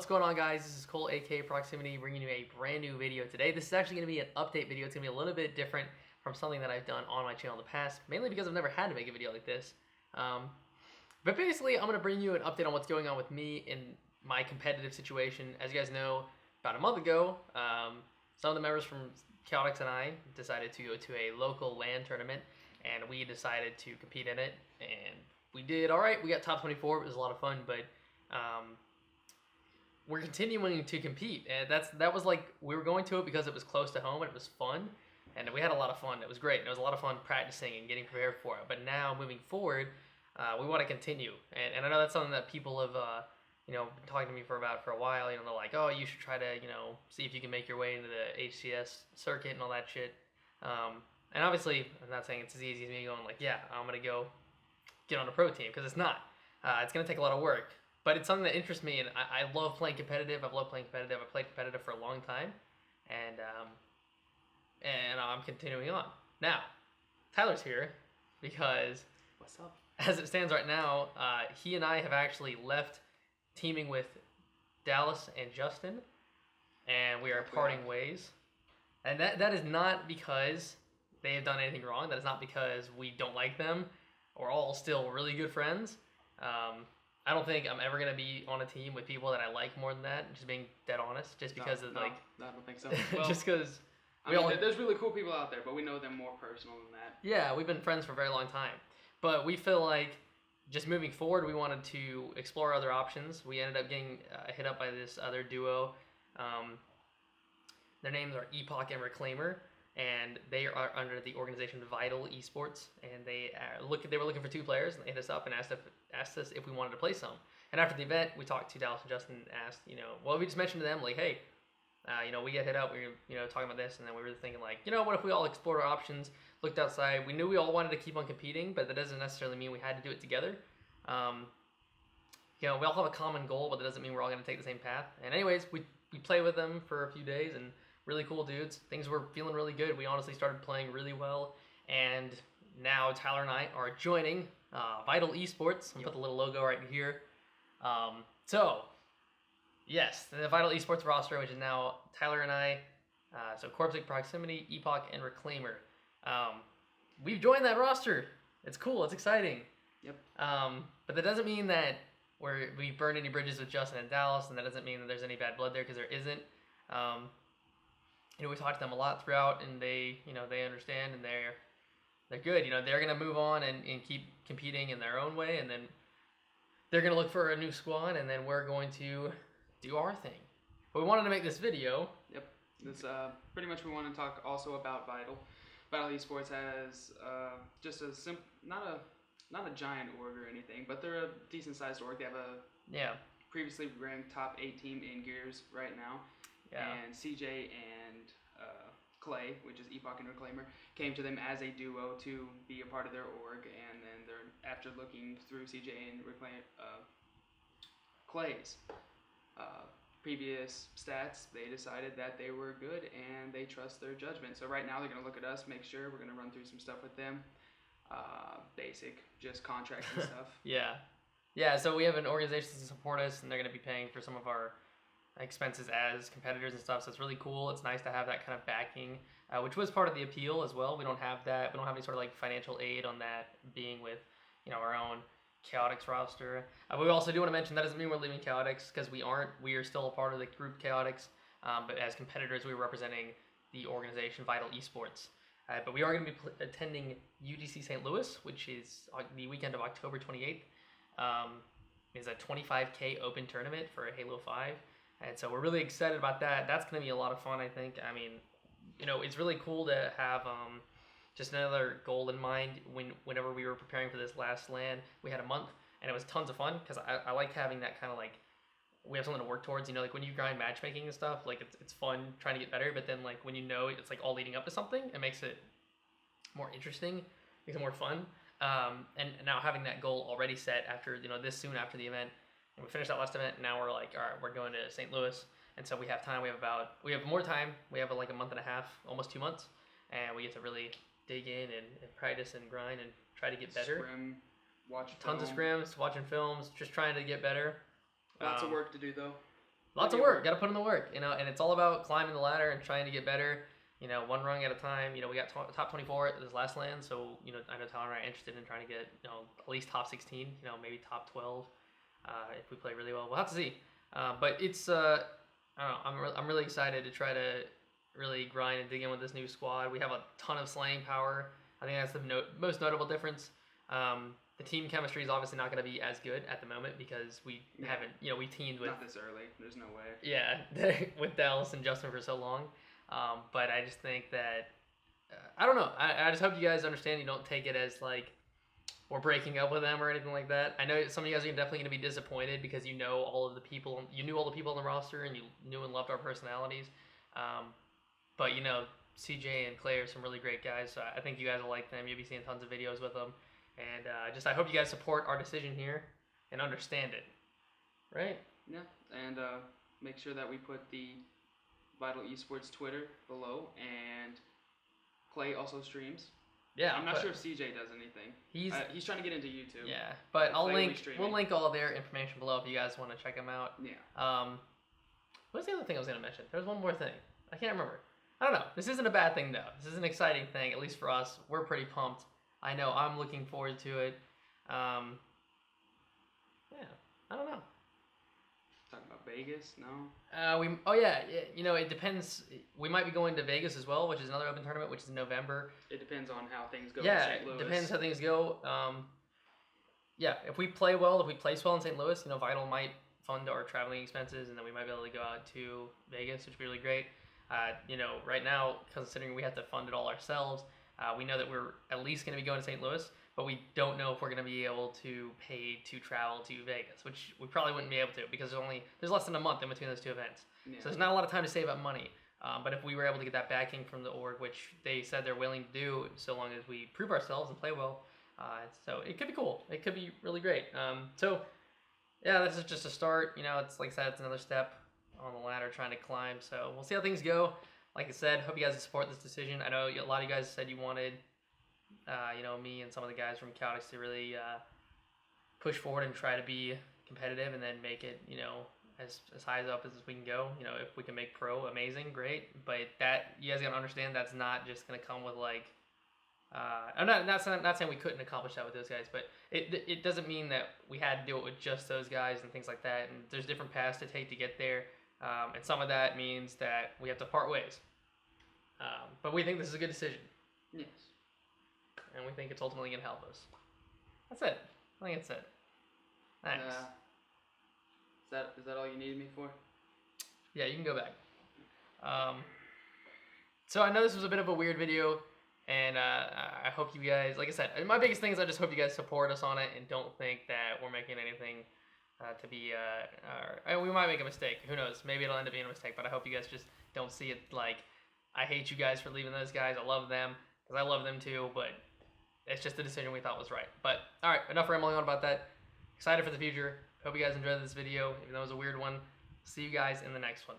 What's going on, guys? This is Cole, aka Proximitty, bringing you a brand new video today. This is actually going to be an update video. It's going to be a little bit different from something that I've done on my channel in the past, mainly because I've never had to make a video like this. But basically, I'm going to bring you an update on what's going on with me in my competitive situation. As you guys know, about a month ago, some of the members from Chaotix and I decided to go to a local LAN tournament, and we decided to compete in it, and we did all right. We got top 24. It was a lot of fun, but we're continuing to compete, and that was like, we were going to it because it was close to home and it was fun, and we had a lot of fun. It was great, and it was a lot of fun practicing and getting prepared for it. But now moving forward, we want to continue, and I know that's something that people have been talking to me for a while. They're like, oh, you should try to see if you can make your way into the HCS circuit and all that shit. And obviously, I'm not saying it's as easy as me going like, yeah, I'm gonna go get on a pro team, because it's not. It's gonna take a lot of work. But it's something that interests me, and I love playing competitive. I've loved playing competitive. I've played competitive for a long time, and I'm continuing on. Now, Tyler's here because, what's up? As it stands right now, he and I have actually left teaming with Dallas and Justin, and we are parting ways. And that is not because they have done anything wrong. That is not because we don't like them. We're all still really good friends. I don't think I'm ever going to be on a team with people that I like more than that, just being dead honest, just because I don't think so. Well, just because there's really cool people out there, but we know them more personal than that. Yeah, we've been friends for a very long time. But we feel like just moving forward, we wanted to explore other options. We ended up getting hit up by this other duo. Their names are Epoch and Reclaimer, and they are under the organization Vital Esports, and they were looking for 2 players, and they hit us up and asked us if we wanted to play some. And after the event, we talked to Dallas and Justin and asked, we just mentioned to them, like, hey, we get hit up, we were talking about this, and then we were thinking, like, what if we all explored our options, looked outside. We knew we all wanted to keep on competing, but that doesn't necessarily mean we had to do it together. We all have a common goal, but that doesn't mean we're all going to take the same path. And anyways, we played with them for a few days, and really cool dudes. Things were feeling really good. We honestly started playing really well, and now Tyler and I are joining Vital Esports. I'll put the little logo right here. So, yes, the Vital Esports roster, which is now Tyler and I, so Korpsic, Proximitty, Epoch, and Reclaimer. We've joined that roster. It's cool. It's exciting. Yep. But that doesn't mean that we burned any bridges with Justin and Dallas, and that doesn't mean that there's any bad blood there, because there isn't. We talked to them a lot throughout, and they understand, and they're good. They're gonna move on and keep competing in their own way, and then they're gonna look for a new squad, and then we're going to do our thing. But we wanted to make this video. Yep. This pretty much we want to talk also about Vital. Vital Esports has just a simple, not a giant org or anything, but they're a decent sized org. They have a previously ranked top 8 team in Gears right now. Yeah. And CJ and Clay, which is Epoch and Reclaimer, came to them as a duo to be a part of their org, and then after looking through CJ and Clay's previous stats, they decided that they were good and they trust their judgment. So right now they're going to look at us, make sure. We're going to run through some stuff with them. Basic, just contracts and stuff. Yeah, so we have an organization to support us, and they're going to be paying for some of our expenses as competitors and stuff, so it's really cool. It's nice to have that kind of backing, which was part of the appeal as well. We don't have that. We don't have any sort of like financial aid on that, being with our own Chaotix roster. We also do want to mention that doesn't mean we're leaving Chaotix, because we aren't. We are still a part of the group Chaotix, but as competitors, we're representing the organization Vital Esports. But we are going to be attending UGC St. Louis, which is the weekend of October 28th. It's a 25K open tournament for Halo 5. And so we're really excited about that. That's going to be a lot of fun, I think. I mean, it's really cool to have just another goal in mind. Whenever we were preparing for this last LAN, we had a month, and it was tons of fun, because I like having that kind of like, we have something to work towards. Like when you grind matchmaking and stuff, like it's fun trying to get better, but then like when it's like all leading up to something, it makes it more interesting, makes it more fun. And now having that goal already set after, this soon after the event, and we finished that last event, and now we're like, all right, we're going to St. Louis, and so we have time. We have more time. We have like a month and a half, almost 2 months, and we get to really dig in and practice and grind and try to get better. Scrim, watch tons of scrims, watching films, just trying to get better. Lots of work to do though. lots of work. Got to put in the work, and it's all about climbing the ladder and trying to get better. One rung at a time. We got top 24 at this last land, so I know Tyler and I are interested in trying to get at least top 16. Maybe top 12 if we play really well. We'll have to see. But it's I don't know. I'm really excited to try to really grind and dig in with this new squad. We have a ton of slaying power. I think that's the most notable difference. The team chemistry is obviously not going to be as good at the moment because we haven't, we teamed with... Not this early. There's no way. Yeah, with Dallas and Justin for so long. But I just think that, I don't know. I just hope you guys understand you don't take it as like we're breaking up with them or anything like that. I know some of you guys are definitely going to be disappointed because you knew all the people on the roster and you knew and loved our personalities. But CJ and Clay are some really great guys, so I think you guys will like them. You'll be seeing tons of videos with them. And I hope you guys support our decision here and understand it. Right? Yeah, and make sure that we put the Vital Esports Twitter below, and Clay also streams. Yeah, I'm not sure if CJ does anything. He's trying to get into YouTube. Yeah, but we'll link all their information below if you guys want to check them out. Yeah. What's the other thing I was going to mention? There was one more thing. I can't remember. I don't know. This isn't a bad thing, though. This is an exciting thing, at least for us. We're pretty pumped. I know I'm looking forward to it. Yeah, I don't know. Talking about Vegas? No. It depends. We might be going to Vegas as well, which is another open tournament, which is in November. It depends on how things go in St. Louis. Yeah, it depends how things go. If we place well in St. Louis, Vital might fund our traveling expenses, and then we might be able to go out to Vegas, which would be really great. Right now, considering we have to fund it all ourselves, we know that we're at least going to be going to St. Louis, but we don't know if we're going to be able to pay to travel to Vegas, which we probably wouldn't be able to because there's less than a month in between those two events. Yeah. So there's not a lot of time to save up money. But if we were able to get that backing from the org, which they said they're willing to do so long as we prove ourselves and play well, so it could be cool. It could be really great. This is just a start. It's like I said, it's another step on the ladder trying to climb. So we'll see how things go. Like I said, hope you guys support this decision. I know a lot of you guys said you wanted, me and some of the guys from Korpsic to really push forward and try to be competitive and then make it, as high up as we can go. If we can make pro, amazing, great. But that you guys gotta understand that's not just gonna come with like. I'm not saying we couldn't accomplish that with those guys, but it doesn't mean that we had to do it with just those guys and things like that. And there's different paths to take to get there. And some of that means that we have to part ways. But we think this is a good decision. Yes. And we think it's ultimately going to help us. That's it. I think that's it. Thanks. Is that all you needed me for? Yeah, you can go back. So I know this was a bit of a weird video, and I hope you guys, like I said, my biggest thing is I just hope you guys support us on it and don't think that we're making anything to be, we might make a mistake. Who knows? Maybe it'll end up being a mistake, but I hope you guys just don't see it like, I hate you guys for leaving those guys. I love them, because I love them too, but it's just the decision we thought was right. But, alright, enough rambling on about that. Excited for the future. Hope you guys enjoyed this video, even though it was a weird one. See you guys in the next one.